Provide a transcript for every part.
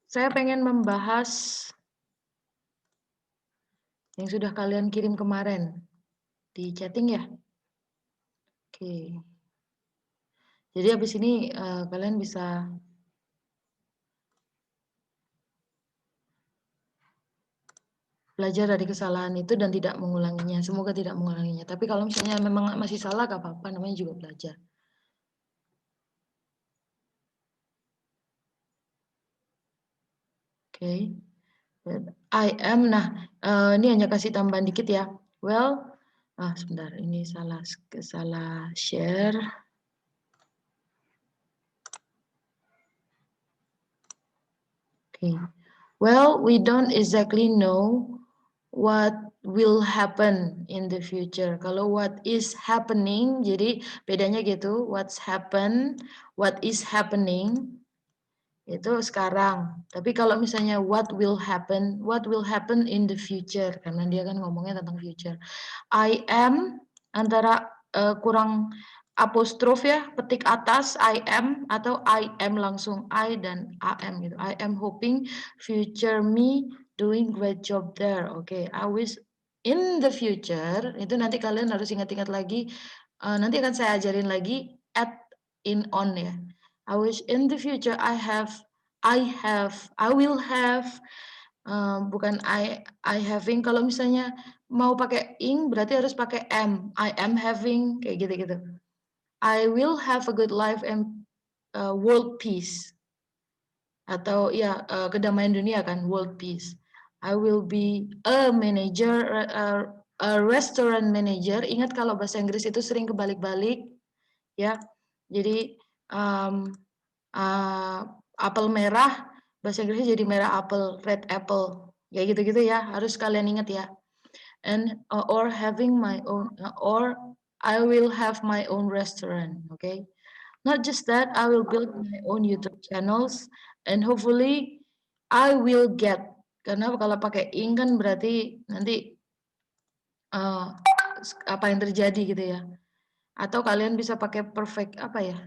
Saya pengen membahas yang sudah kalian kirim kemarin di chatting ya. Oke. Jadi habis ini kalian bisa belajar dari kesalahan itu dan tidak mengulanginya. Semoga tidak mengulanginya. Tapi kalau misalnya memang masih salah, gak apa-apa. Namanya juga belajar. Oke. I am. Nah, ini hanya kasih tambahan dikit ya. Well, sebentar. Ini salah share. Okay. Well, we don't exactly know what will happen in the future. Kalau what is happening, jadi bedanya gitu. What is happening itu sekarang. Tapi kalau misalnya what will happen in the future, karena dia kan ngomongnya tentang future. I am antara kurang apostrof ya, petik atas I am atau I am langsung I dan am gitu. I am hoping future me doing great job there. Oke, I wish in the future itu nanti kalian harus ingat-ingat lagi. Nanti akan saya ajarin lagi at in on ya. I wish in the future I will have bukan I having. Kalau misalnya mau pakai ing berarti harus pakai am. I am having kayak gitu-gitu. I will have a good life and world peace. Atau ya kedamaian dunia kan, world peace. I will be a manager, a restaurant manager. Ingat kalau bahasa Inggris itu sering kebalik-balik ya. Jadi apel merah bahasa Inggrisnya jadi merah apel, red apple. Ya gitu-gitu ya, harus kalian ingat ya. And or having my own or I will have my own restaurant, okay? Not just that, I will build my own YouTube channels and hopefully I will get. Karena kalau pakai ing kan berarti nanti apa yang terjadi gitu ya. Atau kalian bisa pakai perfect apa ya?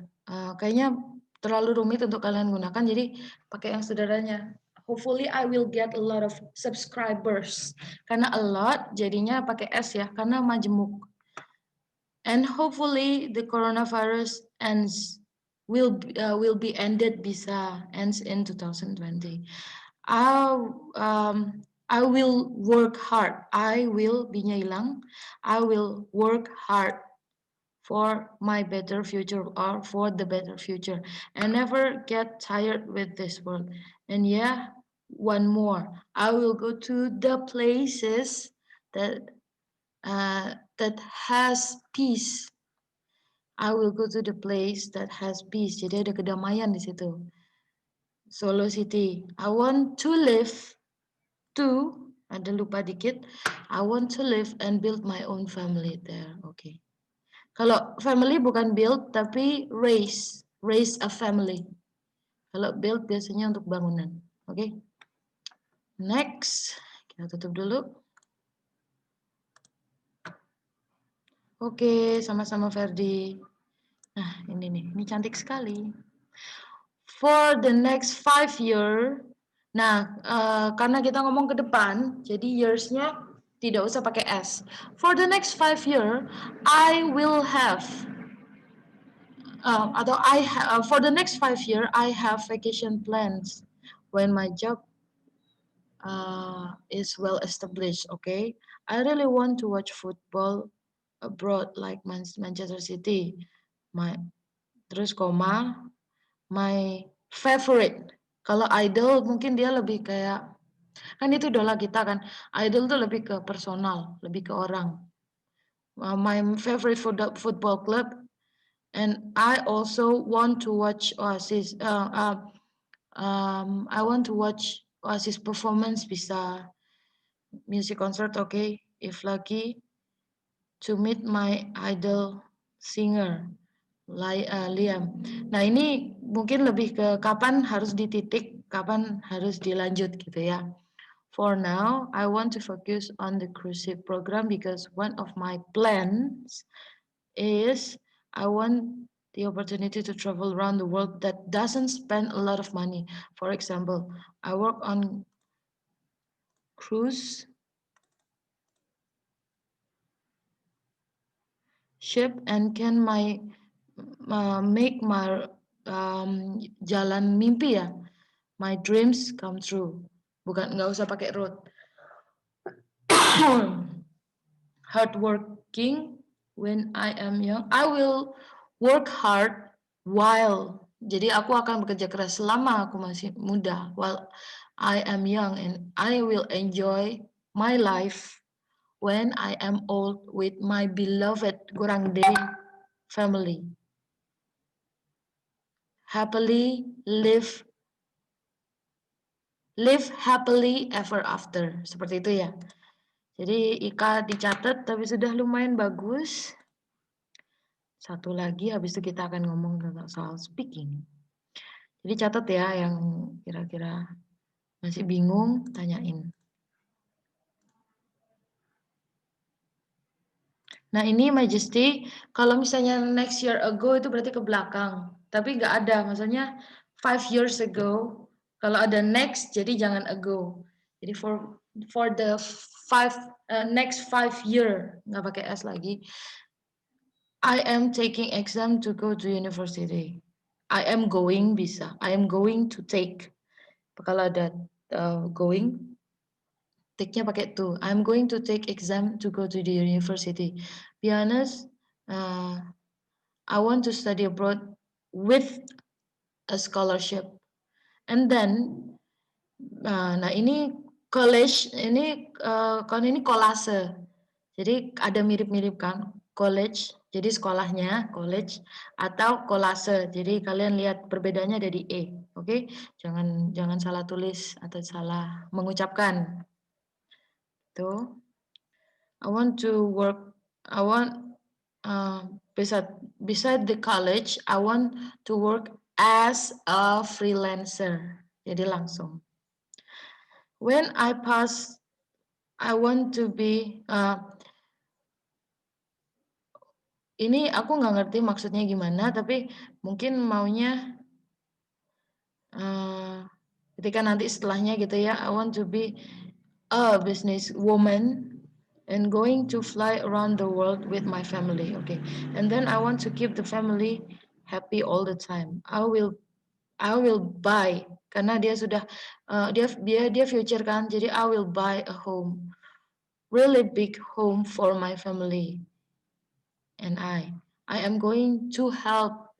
Kayaknya terlalu rumit untuk kalian gunakan, jadi pakai yang sederhananya. Hopefully I will get a lot of subscribers. Karena a lot jadinya pakai S ya, karena majemuk. And hopefully the coronavirus will be ended ends in 2020. I will work hard. I will binya hilang. I will work hard for my better future or for the better future and never get tired with this world. And yeah, one more. I will go to the places that has peace. I will go to the place that has peace. Jadi ada kedamaian di situ. Solo City. I want to live ada lupa dikit. I want to live and build my own family there. Okay. Kalau family bukan build tapi raise a family. Kalau build biasanya untuk bangunan. Oke. Next, kita tutup dulu. Oke, sama-sama Ferdi. Nah, ini cantik sekali. For the next 5 year. Nah, karena kita ngomong ke depan, jadi years-nya tidak usah pakai S. For the next 5 year, I will have for the next 5 year, I have vacation plans when my job is well established. Okay, I really want to watch football abroad like Manchester City. Terus my favorite. Kalau idol mungkin dia lebih kayak kan itu idola kita kan. Idol tuh lebih ke personal, lebih ke orang. My favorite football club. And I also want to watch Oasis. I want to watch Oasis performance, bisa music concert, okay? If lucky, to meet my idol singer, Liam. Nah ini mungkin lebih ke kapan harus dititik, kapan harus dilanjut gitu ya. For now, I want to focus on the cruise ship program because one of my plans is I want the opportunity to travel around the world that doesn't spend a lot of money. For example, I work on cruise ship and can make my jalan mimpi ya, my dreams come true. Bukan, nggak usah pakai road. Hardworking when I am young. I will work hard while. Jadi aku akan bekerja keras selama aku masih muda. While I am young and I will enjoy my life when I am old with my beloved Gorang Day family. Happily live happily ever after. Seperti itu ya. Jadi Ika dicatat tapi sudah lumayan bagus. Satu lagi habis itu kita akan ngomong tentang soal speaking. Jadi catat ya yang kira-kira masih bingung, tanyain. Nah ini Majesty, kalau misalnya next year ago itu berarti ke belakang. Tapi nggak ada, maksudnya 5 years ago. Kalau ada next, jadi jangan ago. Jadi for the next 5 year, nggak pakai S lagi. I am taking exam to go to university. I am going bisa. I am going to take. Kalau ada going, take-nya pakai to. I'm going to take exam to go to the university. Be honest, I want to study abroad with a scholarship. And then, nah ini college, kalau ini kolase. Jadi ada mirip-mirip kan, college, jadi sekolahnya college atau kolase. Jadi kalian lihat perbedaannya ada di E, oke? Jangan salah tulis atau salah mengucapkan. Tuh. I want to work. I want beside the college, I want to work as a freelancer. Jadi langsung. When I pass, I want to be. Ini aku nggak ngerti maksudnya gimana, tapi mungkin maunya ketika nanti setelahnya gitu ya, I want to be a business woman and going to fly around the world with my family. Okay, and then I want to keep the family happy all the time. I will buy karena dia sudah dia future kan, jadi I will buy a home, really big home for my family, and I am going to help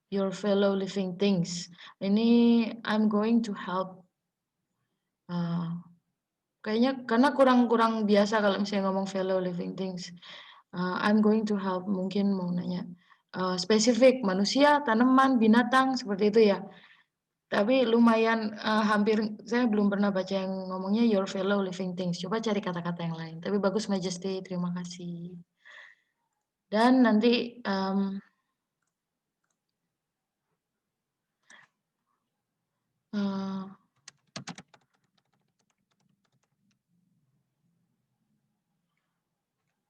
your fellow living things. Ini I'm going to help. Kayaknya karena kurang biasa kalau misalnya ngomong fellow living things. I'm going to help, mungkin mau nanya spesifik manusia, tanaman, binatang seperti itu ya. Tapi lumayan hampir saya belum pernah baca yang ngomongnya your fellow living things. Coba cari kata-kata yang lain. Tapi bagus Majesty, terima kasih. Dan nanti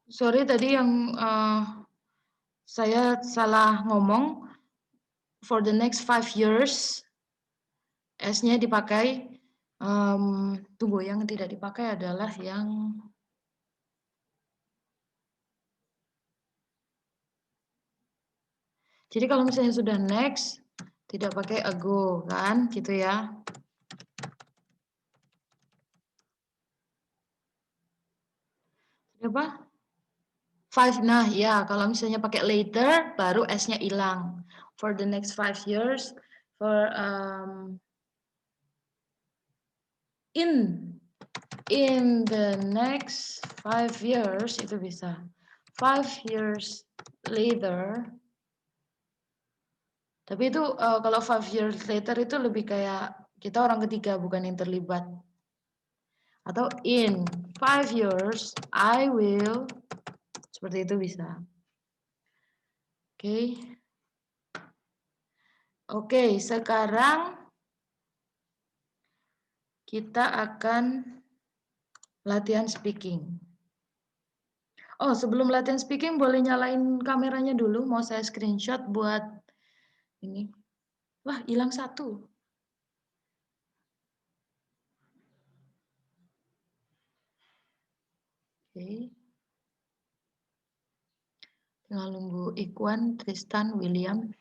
sorry tadi yang saya salah ngomong. For the next 5 years, S-nya dipakai. Tunggu, yang tidak dipakai adalah yang jadi kalau misalnya sudah next, tidak pakai ago kan, gitu ya. Apa? 5, nah ya kalau misalnya pakai later, baru S-nya hilang. For the next 5 years, for in the next 5 years, itu bisa. 5 years later, tapi itu kalau 5 years later itu lebih kayak kita orang ketiga bukan yang terlibat. Atau in 5 years I will, seperti itu bisa. Oke. Oke, sekarang kita akan latihan speaking. Oh, sebelum latihan speaking boleh nyalain kameranya dulu, mau saya screenshot buat ini. Wah, hilang satu. Oke. Tinggal nunggu Ikwan, Tristan, William.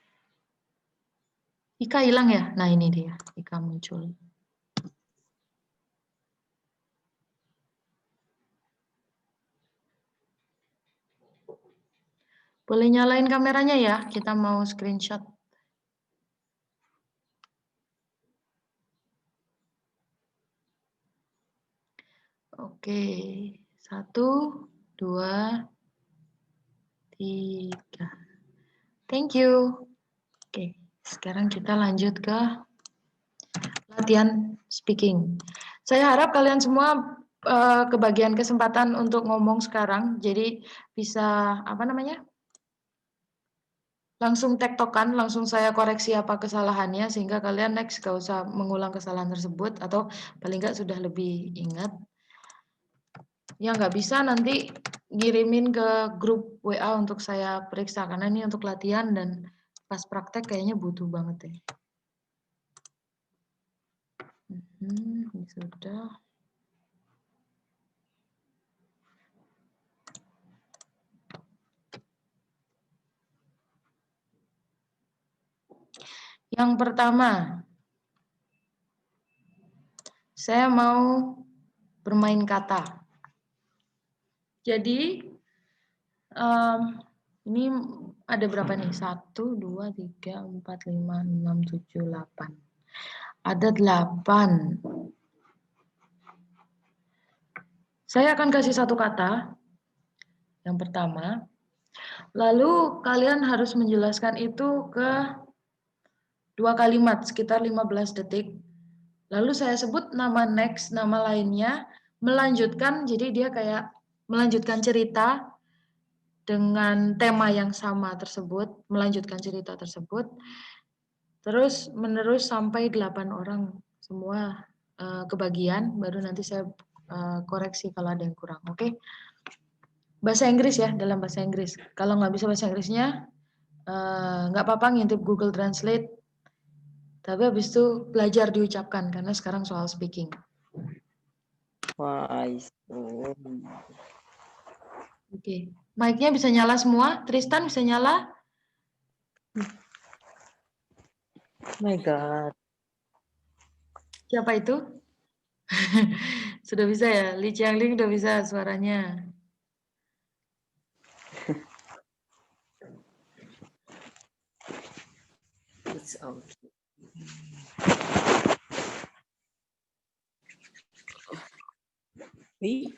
Ika hilang ya? Nah, ini dia. Ika muncul. Boleh nyalain kameranya ya? Kita mau screenshot. Oke. 1, 2, 3. Thank you. Oke, sekarang kita lanjut ke latihan speaking. Saya harap kalian semua kebagian kesempatan untuk ngomong sekarang, jadi bisa apa namanya? Langsung tektokan, langsung saya koreksi apa kesalahannya sehingga kalian next gak usah mengulang kesalahan tersebut atau paling nggak sudah lebih ingat. Yang nggak bisa nanti ngirimin ke grup WA untuk saya periksa karena ini untuk latihan dan pas praktek kayaknya butuh banget ya. Sudah. Yang pertama, saya mau bermain kata. Jadi, ini ada berapa nih? 1, 2, 3, 4, 5, 6, 7, 8. Ada 8. Saya akan kasih satu kata. Yang pertama. Lalu kalian harus menjelaskan itu ke 2 kalimat, sekitar 15 detik. Lalu saya sebut nama next, nama lainnya, melanjutkan, jadi dia kayak melanjutkan cerita dengan tema yang sama tersebut, melanjutkan cerita tersebut, terus menerus sampai 8 orang semua kebagian, baru nanti saya koreksi kalau ada yang kurang, oke? Bahasa Inggris ya, dalam bahasa Inggris. Kalau nggak bisa bahasa Inggrisnya, nggak apa-apa ngintip Google Translate, tapi habis itu belajar diucapkan, karena sekarang soal speaking. Oke, mic-nya bisa nyala semua. Tristan bisa nyala? Oh my God. Siapa itu? Sudah bisa ya? Li Qiangling udah bisa suaranya. It's okay. Wait.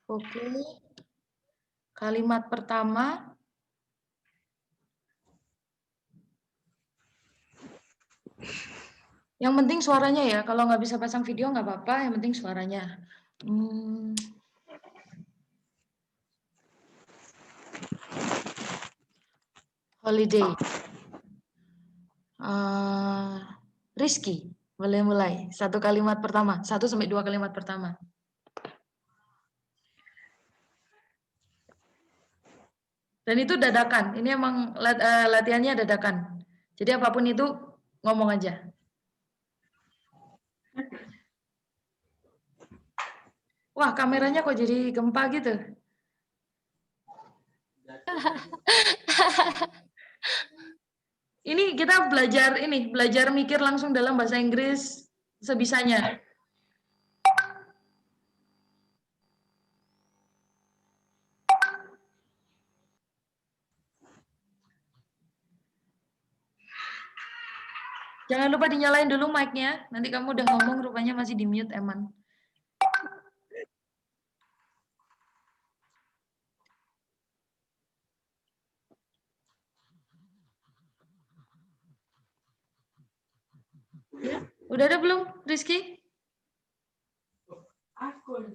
Oke. Kalimat pertama. Yang penting suaranya ya. Kalau nggak bisa pasang video nggak apa-apa. Yang penting suaranya. Holiday. Rizky, boleh mulai. Satu kalimat pertama. 1 sampai 2 kalimat pertama. Dan itu dadakan. Ini emang latihannya dadakan. Jadi apapun itu ngomong aja. Wah, kameranya kok jadi gempa gitu? Ini kita belajar mikir langsung dalam bahasa Inggris sebisanya. Jangan lupa dinyalain dulu mic-nya. Nanti kamu udah ngomong rupanya masih di mute, Eman. Ya, udah ada belum, Rizky? Aku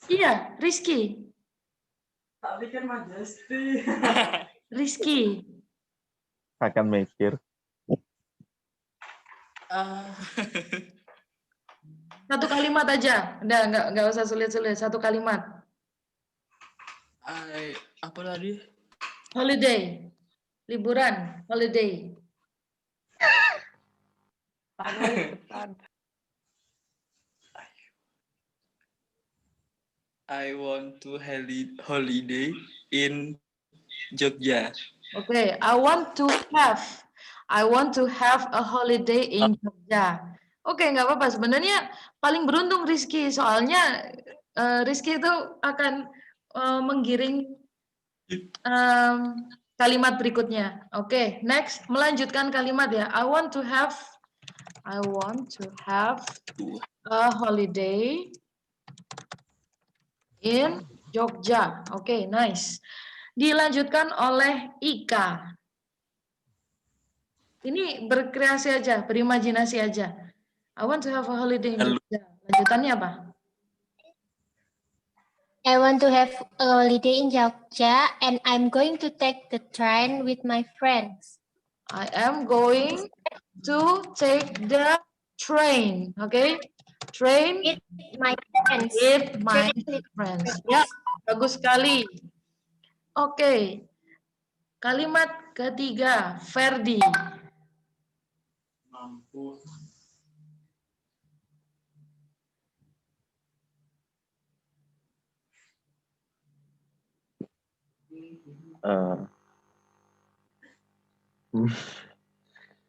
Iya, Rizky. tak pikir Majesti. Rizky. Akan mikir. Satu kalimat aja. Udah, nggak usah sulit-sulit. Satu kalimat. Apa tadi? Holiday. Liburan. Holiday. I want to holiday in Jogja. Oke, I want to have a holiday in Jogja. Oke, nggak apa-apa. Sebenarnya paling beruntung Rizky, soalnya Rizky itu akan menggiring kalimat berikutnya. Oke, next melanjutkan kalimat ya. I want to have a holiday in Jogja. Oke, nice. Dilanjutkan oleh Ika. Ini berkreasi aja, berimajinasi aja. I want to have a holiday in Jogja. Lanjutannya apa? I want to have a holiday in Jogja and I'm going to take the train with my friends. I am going to take the train. Okay? Train With my friends. with my Train with friends. Ya, bagus sekali. Oke. Kalimat ketiga, Ferdi. Mampus.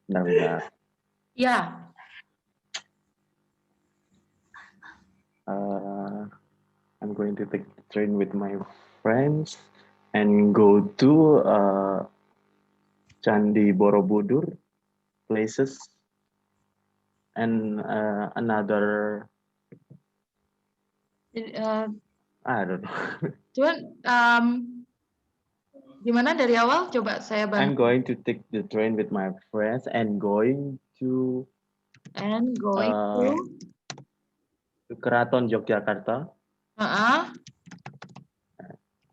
Bentar. Ya, I'm going to take the train with my friends and go to Candi Borobudur places and another I don't know. cuman gimana dari awal? Coba saya I'm bantu. going to take the train with my friends and going to Keraton Yogyakarta.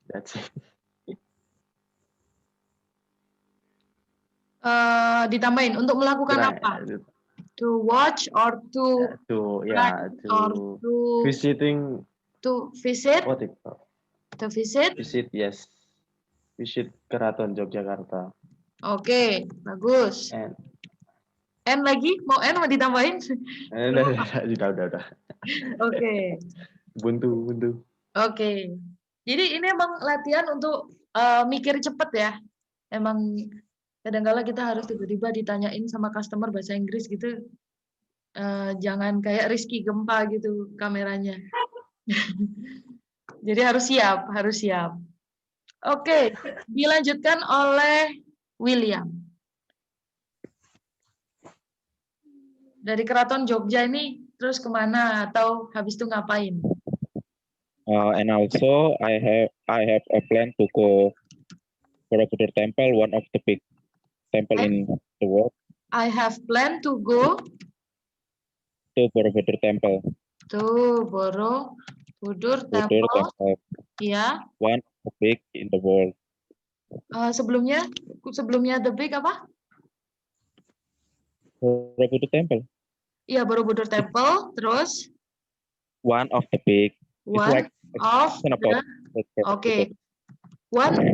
That's it. Ditambahin untuk melakukan apa? To watch or to Visiting. to visit? What it called? To visit? Visit, yes. Visit Keraton Yogyakarta. Oke, bagus. And Lagi? Mau mau ditambahin? udah. Oke. Buntu. Oke. Jadi ini emang latihan untuk mikir cepet ya. Emang kadang-kala kita harus tiba-tiba ditanyain sama customer bahasa Inggris gitu. Jangan kayak Rizky Gempa gitu kameranya. Jadi harus siap. Oke, dilanjutkan oleh William. Dari Keraton Jogja ini terus kemana atau habis itu ngapain? And also I have a plan to go Borobudur Temple, one of the big temple in the world. I have planned to go to Borobudur Temple. To Borobudur Temple. Ya. One of the big in the world. Sebelumnya the big apa? Borobudur Temple. Iya, Borobudur Temple. Terus? One of the big. One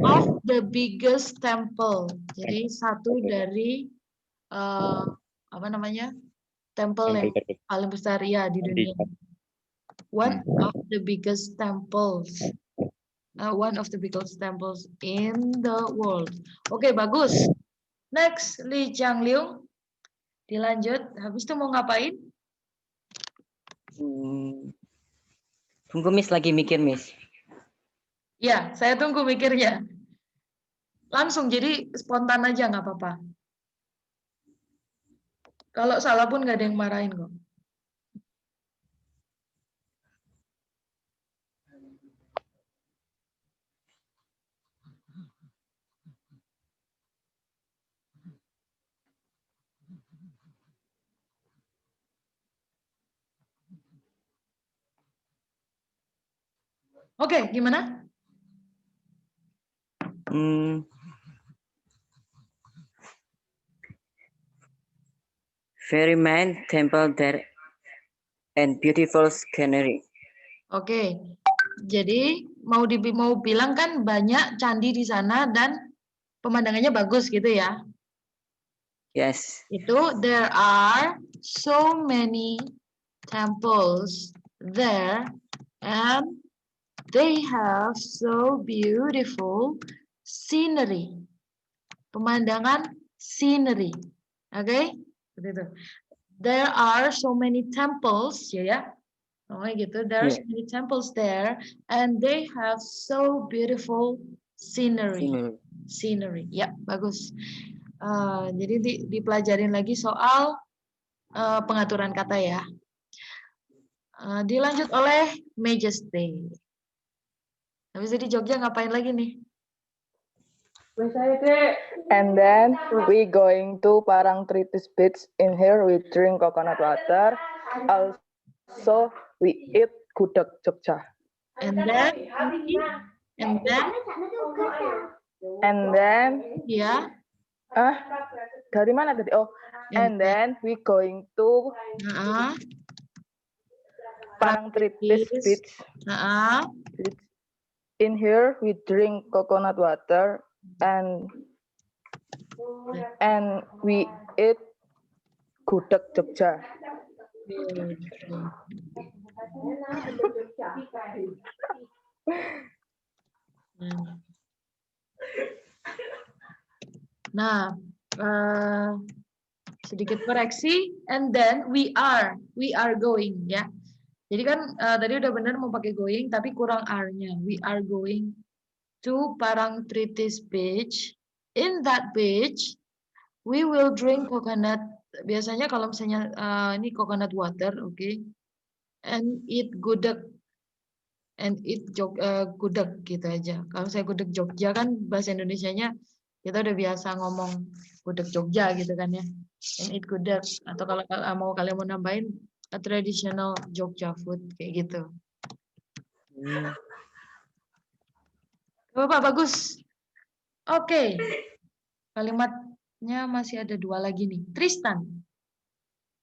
of the biggest temple. Jadi satu dari apa namanya? Temple yang paling besar ya di dunia. One of the biggest temples. One of the biggest temples in the world. Oke, bagus. Next, Li Jiangliu. Dilanjut. Habis itu mau ngapain? Tunggu Miss, lagi mikir Miss. Ya, saya tunggu mikirnya. Langsung, jadi spontan aja nggak apa-apa. Kalau salah pun nggak ada yang marahin kok. Oke, gimana? Very main temple there and beautiful scenery. Oke, jadi mau bilang kan banyak candi di sana dan pemandangannya bagus gitu ya. Yes. Itu there are so many temples there and they have so beautiful scenery. Pemandangan scenery. Oke? Begitu. There are so many temples, ya. Oh, gitu. There are so many temples there and they have so beautiful scenery. Scenery. Ya, bagus. Jadi dipelajarin lagi soal pengaturan kata ya. Dilanjut oleh Majesty. Habis itu di Jogja ngapain lagi nih? And then we going to Parangtritis Beach. In here we drink coconut water. Also we eat gudeg Jogja. And then ya. Dari mana tadi? Oh, and then we going to Parangtritis Beach. In here we drink coconut water and we eat gudeg Jogja. Nah, sedikit koreksi, and then we are going ya. Jadi kan tadi udah benar mau pakai going, tapi kurang R-nya. We are going to Parangtritis Beach. In that beach, we will drink coconut. Biasanya kalau misalnya ini coconut water, okay, and eat gudeg. And eat gudeg gitu aja. Kalau saya gudeg Jogja kan bahasa Indonesianya kita udah biasa ngomong gudeg Jogja gitu kan ya. And eat gudeg. Atau kalau kalian mau nambahin a traditional Jogja food kayak gitu. Bapak bagus. Oke. Kalimatnya masih ada 2 lagi nih. Tristan.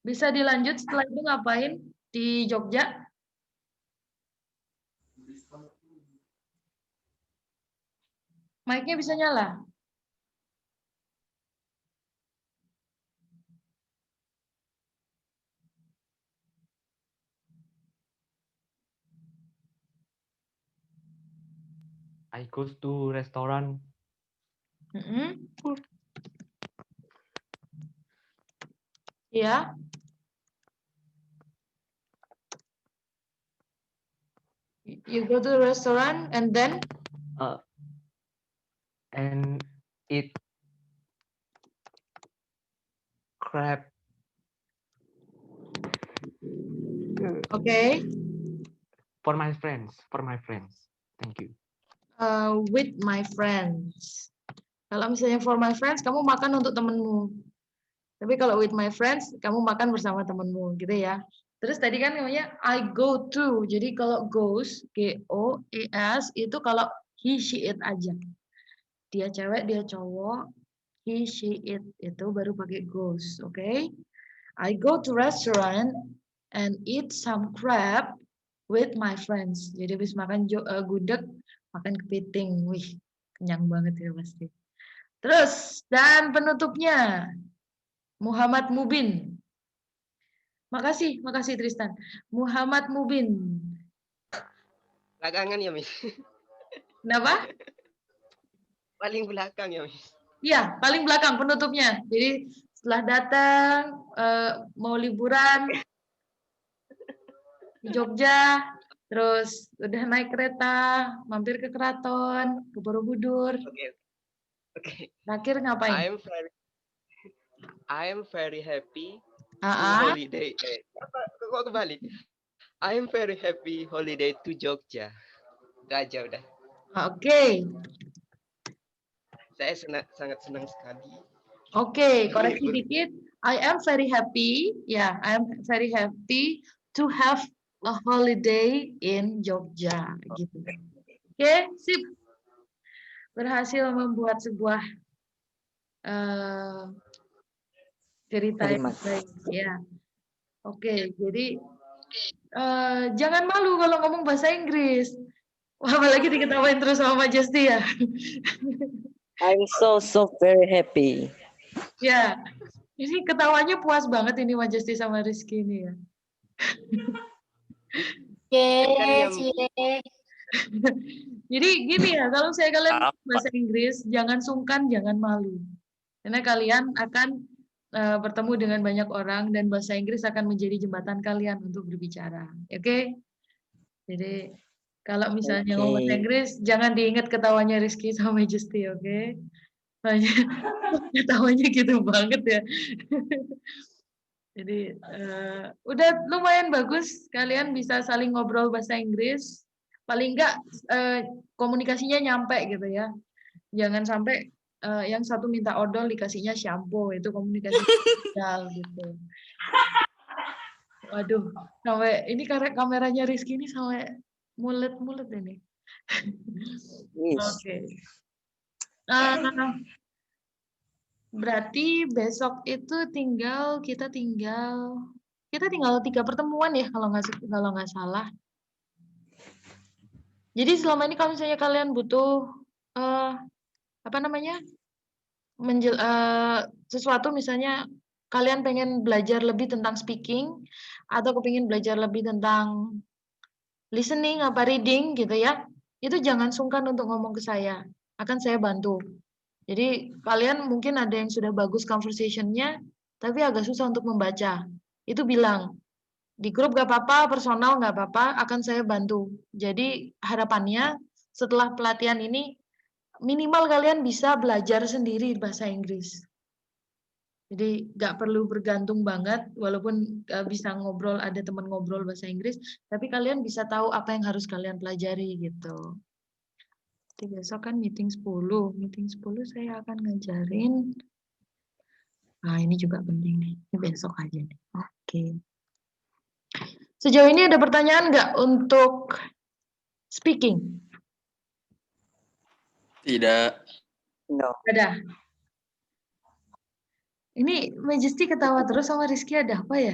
Bisa dilanjut setelah itu ngapain di Jogja? Mic-nya bisa nyala. I goes to restaurant. Ya. You go to the restaurant and then? And eat crab. Okay. For my friends. Thank you. With my friends. Kalau misalnya for my friends, kamu makan untuk temenmu. Tapi kalau with my friends, kamu makan bersama temenmu, gitu ya. Terus tadi kan namanya I go to. Jadi kalau goes, G-O-E-S, itu kalau he, she, it aja. Dia cewek, dia cowok, he, she, it, itu baru pakai goes, okay? I go to restaurant and eat some crab with my friends. Jadi habis makan gudeg, makan kepiting. Wih, kenyang banget ya pasti. Terus, dan penutupnya, Muhammad Mubin. Makasih Tristan. Muhammad Mubin. Belakangan ya, Miss. Kenapa? Paling belakang ya, Miss. Iya, paling belakang penutupnya. Jadi setelah datang, mau liburan di Jogja, terus udah naik kereta, mampir ke keraton, ke Borobudur. Oke. Terakhir ngapain? I am very happy holiday. Kok kebalik? I am very happy holiday to Jogja. Aja udah. Oke. Saya sangat senang sekali. Oke, koreksi dikit. I am very happy. Ya, I am very happy to have a holiday in Jogja. Gitu. Oke, sip. Berhasil membuat sebuah cerita yang Kalimat. baik. Ya. Oke, jadi jangan malu kalau ngomong bahasa Inggris. Wah, apalagi diketawain terus sama Majesty ya. I'm so very happy. Ya, ini ketawanya puas banget ini Majesty sama Rizky ini ya. Jadi gini ya, kalau saya kalian bahasa Inggris, jangan sungkan, jangan malu. Karena kalian akan bertemu dengan banyak orang dan bahasa Inggris akan menjadi jembatan kalian untuk berbicara. Oke? Jadi kalau misalnya ngomong bahasa Inggris, jangan diingat ketawanya Rizky sama Majesty, oke? Ketawanya gitu banget ya. Jadi udah lumayan bagus, kalian bisa saling ngobrol bahasa Inggris. Paling enggak komunikasinya nyampe gitu ya. Jangan sampai yang satu minta odol dikasihnya shampoo, itu komunikasi gitu. Waduh, sampai ini kameranya Rizky ini sampai mulut ini. Oke. Berarti besok itu kita tinggal 3 pertemuan ya kalau nggak salah. Jadi selama ini kalau misalnya kalian butuh sesuatu, misalnya kalian pengen belajar lebih tentang speaking atau kepingin belajar lebih tentang listening apa reading gitu ya, itu jangan sungkan untuk ngomong ke saya, akan saya bantu. Jadi kalian mungkin ada yang sudah bagus conversation-nya tapi agak susah untuk membaca, itu bilang di grup gak apa-apa, personal gak apa-apa, akan saya bantu. Jadi harapannya setelah pelatihan ini minimal kalian bisa belajar sendiri bahasa Inggris. Jadi nggak perlu bergantung banget, walaupun bisa ngobrol, ada teman ngobrol bahasa Inggris, tapi kalian bisa tahu apa yang harus kalian pelajari gitu. Jadi besok kan meeting 10 saya akan ngajarin. Nah ini juga penting nih, ini besok aja nih. Oke. Sejauh ini ada pertanyaan nggak untuk speaking? Tidak. No. Ada. Ini Majesty ketawa terus sama Rizky, ada apa ya?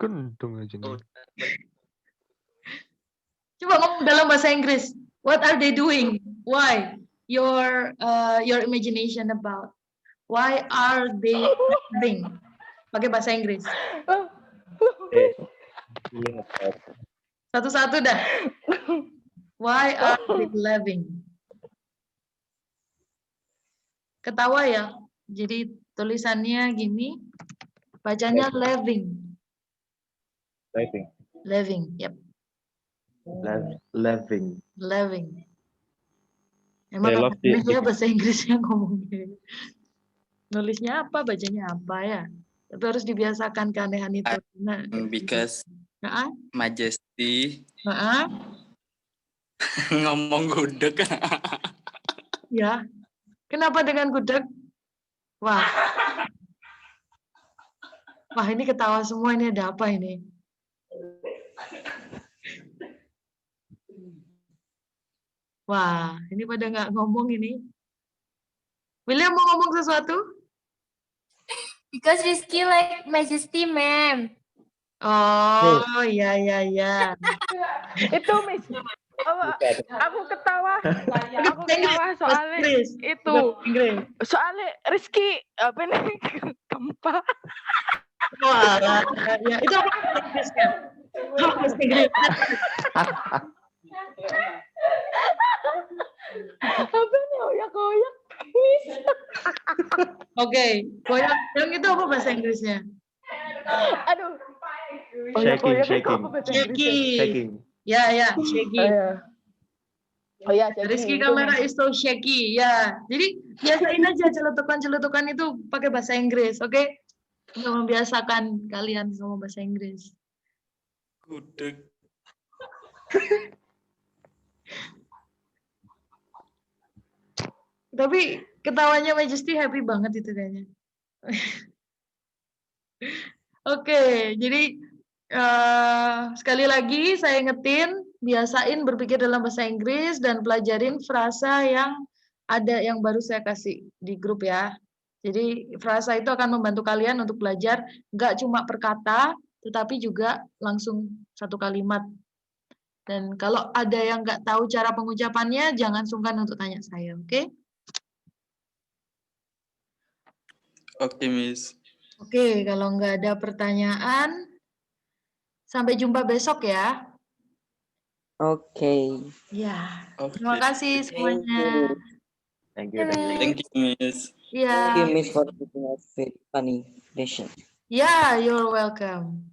Gendong aja nih. Coba ngomong dalam bahasa Inggris. What are they doing? Why? Your imagination about. Why are they laughing? Pakai bahasa Inggris. Satu-satu dah. Why are they laughing? Ketawa ya. Jadi tulisannya gini, bacanya laughing. Laughing, yep. Laughing. Emang dia bahasa Inggrisnya ngomongnya. Nulisnya apa, bacanya apa ya? Tapi harus dibiasakan keanehan itu. Because Majesty ngomong gudeg. Ya. Kenapa dengan gudeg? Wah, ini ketawa semua, ini ada apa ini? Wah, ini pada nggak ngomong ini. William mau ngomong sesuatu? Because Rizky like Majesty, ma'am. Oh, iya. Itu Miss. Aku ketawa soalnya itu. Soalnya Rizky apa nih gempa. Wah, ya itu apa Inggrisnya? Bahasa Inggris. Apa nih oyak-oyak? Oke, goyang itu apa bahasa Inggrisnya? Aduh. Shaking. Ya, shaky. Oh ya, shaky. Rizky itu camera is so shaky. Ya, jadi biasain aja celetukan-celetukan itu pakai bahasa Inggris, oke? Untuk membiasakan kalian sama bahasa Inggris. Gudeg. Tapi ketawanya Majesty happy banget itu kayaknya. Oke, jadi sekali lagi saya ingetin, biasain berpikir dalam bahasa Inggris dan pelajarin frasa yang ada yang baru saya kasih di grup ya. Jadi frasa itu akan membantu kalian untuk belajar nggak cuma per kata, tetapi juga langsung satu kalimat. Dan kalau ada yang nggak tahu cara pengucapannya, jangan sungkan untuk tanya saya, oke? Oke, Miss. Oke, kalau nggak ada pertanyaan, sampai jumpa besok ya. Okay. Ya, Oke. terima kasih Thank semuanya. you. Thank you. Thank you. Thank you, Miss. Thank you, Ya, Miss, for giving us very funny lesson. ya, you're welcome.